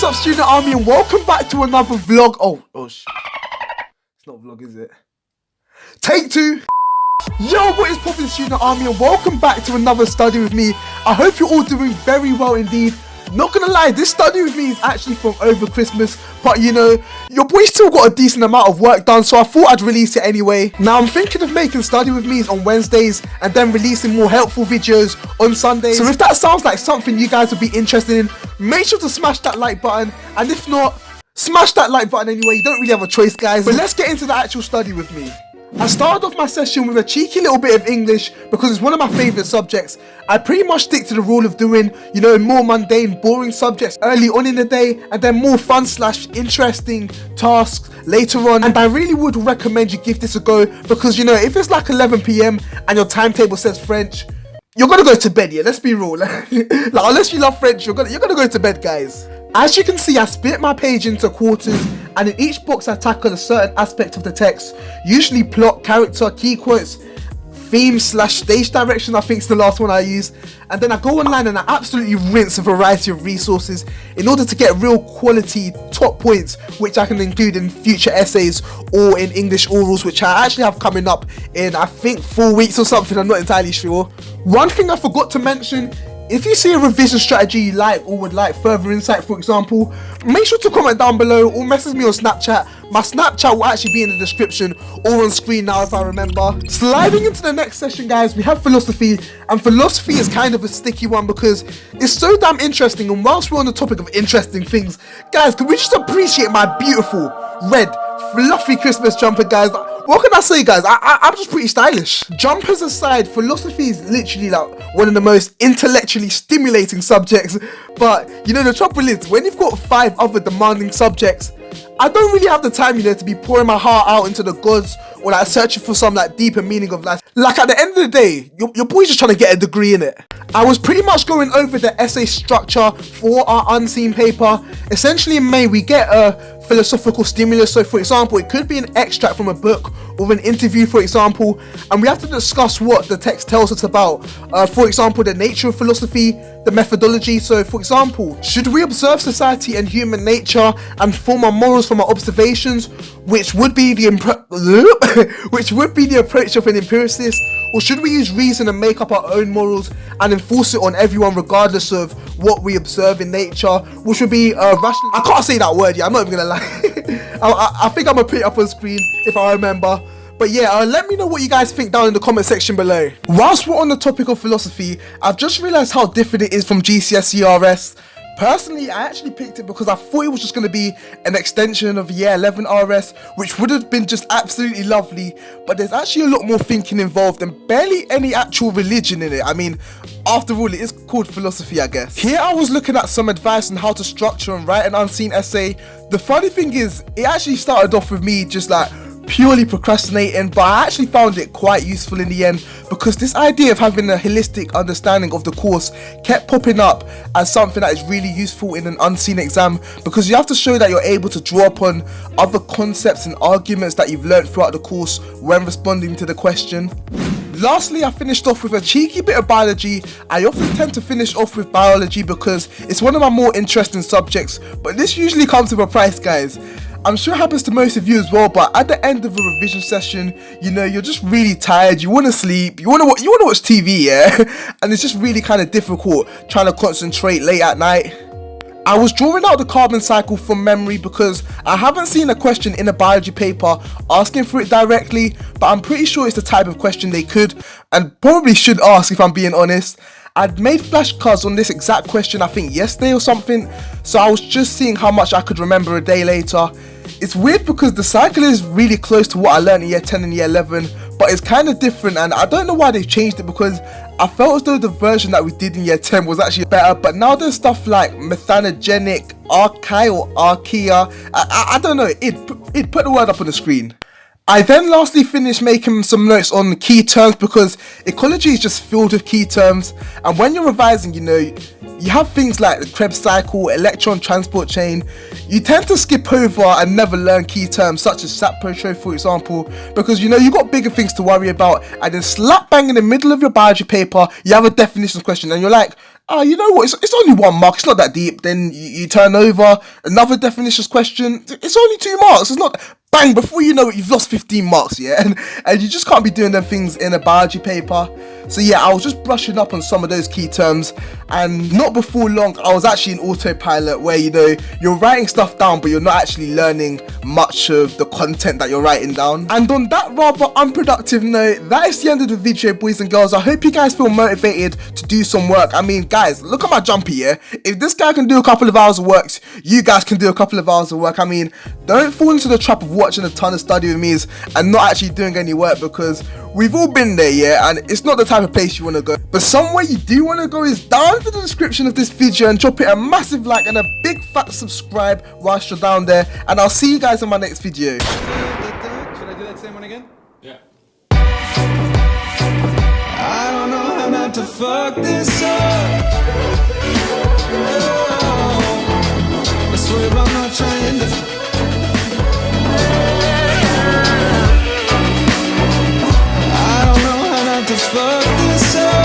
up, student army, and welcome back to another vlog. It's not a vlog, is it? Take two. Yo, what is poppin', student army, and welcome back to another study with me. I hope you're all doing very well indeed. Not gonna lie, this study with me is actually from over Christmas, but you know, your boy still got a decent amount of work done, so I thought I'd release it anyway. Now I'm thinking of making study with me's on Wednesdays and then releasing more helpful videos on Sundays. So if that sounds like something you guys would be interested in, make sure to smash that like button, and if not, smash that like button anyway. You don't really have a choice, guys. But let's get into the actual study with me. I started off my session with a cheeky little bit of English because it's one of my favourite subjects. I pretty much stick to the rule of doing, you know, more mundane, boring subjects early on in the day and then more fun / interesting tasks later on. And I really would recommend you give this a go because, you know, if it's like 11 PM and your timetable says French, you're gonna go to bed, yeah, let's be real. Like, unless you love French, you're gonna go to bed, guys. As you can see, I split my page into quarters, and in each box I tackle a certain aspect of the text, usually plot, character, key quotes, theme / stage direction, I think is the last one I use, and then I go online and I absolutely rinse a variety of resources in order to get real quality top points, which I can include in future essays or in English orals, which I actually have coming up in, I think, 4 weeks or something. I'm not entirely sure. One thing I forgot to mention: if you see a revision strategy you like or would like further insight, for example, make sure to comment down below or message me on Snapchat. My Snapchat will actually be in the description or on screen now if I remember. Sliding into the next session, guys, we have philosophy, and philosophy is kind of a sticky one because it's so damn interesting. And whilst we're on the topic of interesting things, guys, can we just appreciate my beautiful red fluffy Christmas jumper, guys? What can I say, guys? I'm just pretty stylish. Jumpers aside, philosophy is literally like one of the most intellectually stimulating subjects. But, you know, the trouble is, when you've got 5 other demanding subjects, I don't really have the time, you know, to be pouring my heart out into the gods or like searching for some like deeper meaning of life. Like, at the end of the day, your boy's just trying to get a degree in it. I was pretty much going over the essay structure for our unseen paper. Essentially in May we get a philosophical stimulus. So for example, it could be an extract from a book or an interview, for example, and we have to discuss what the text tells us about, for example, the nature of philosophy, the methodology. So for example, should we observe society and human nature and form our morals from our observations, which would be the approach of an empiricist, or should we use reason and make up our own morals and enforce it on everyone regardless of what we observe in nature, which would be rational? I can't say that word, yeah, I'm not even gonna lie. I think I'm gonna put it up on screen if I remember. But yeah, let me know what you guys think down in the comment section below. Whilst we're on the topic of philosophy, I've just realised how different it is from GCSE RS. Personally, I actually picked it because I thought it was just going to be an extension of Year 11 RS, which would have been just absolutely lovely, but there's actually a lot more thinking involved and barely any actual religion in it. I mean, after all, it is called philosophy, I guess. Here I was looking at some advice on how to structure and write an unseen essay. The funny thing is, it actually started off with me just like purely procrastinating, but I actually found it quite useful in the end because this idea of having a holistic understanding of the course kept popping up as something that is really useful in an unseen exam, because you have to show that you're able to draw upon other concepts and arguments that you've learned throughout the course when responding to the question. Lastly, I finished off with a cheeky bit of biology. I often tend to finish off with biology because it's one of my more interesting subjects, but this usually comes with a price, guys. I'm sure it happens to most of you as well, but at the end of a revision session, you know, you're just really tired, you want to sleep, you want to watch TV, yeah? And it's just really kind of difficult trying to concentrate late at night. I was drawing out the carbon cycle from memory because I haven't seen a question in a biology paper asking for it directly, but I'm pretty sure it's the type of question they could and probably should ask, if I'm being honest. I'd made flashcards on this exact question, I think yesterday or something, so I was just seeing how much I could remember a day later. It's weird because the cycle is really close to what I learned in Year 10 and Year 11, but it's kind of different, and I don't know why they've changed it because I felt as though the version that we did in Year 10 was actually better, but now there's stuff like methanogenic, archaea or archaea, I don't know, it put the word up on the screen. I then lastly finished making some notes on key terms because ecology is just filled with key terms, and when you're revising, you know, you have things like the Krebs cycle, electron transport chain. You tend to skip over and never learn key terms such as saproptroph, for example, because you know you got bigger things to worry about, and then slap bang in the middle of your biology paper you have a definitions question and you're like, you know what, it's only 1 mark, it's not that deep. Then you turn over, another definitions question, it's only 2 marks, it's not, bang, before you know it, you've lost 15 marks, yeah, and you just can't be doing them things in a biology paper. So yeah, I was just brushing up on some of those key terms, and not before long, I was actually in autopilot where, you know, you're writing stuff down, but you're not actually learning much of the content that you're writing down. And on that rather unproductive note, that is the end of the video, boys and girls. I hope you guys feel motivated to do some work. I mean, guys, look at my jumper, yeah? If this guy can do a couple of hours of work, you guys can do a couple of hours of work. I mean, don't fall into the trap of watching a ton of study with me and not actually doing any work, because we've all been there, yeah, and it's not the type of place you want to go. But somewhere you do want to go is down in the description of this video, and drop it a massive like and a big fat subscribe whilst you're down there, and I'll see you guys in my next video. Should I do that same one again? Yeah. I don't know how not to fuck this up. I swear I'm not trying to. I don't know how not to fuck this up.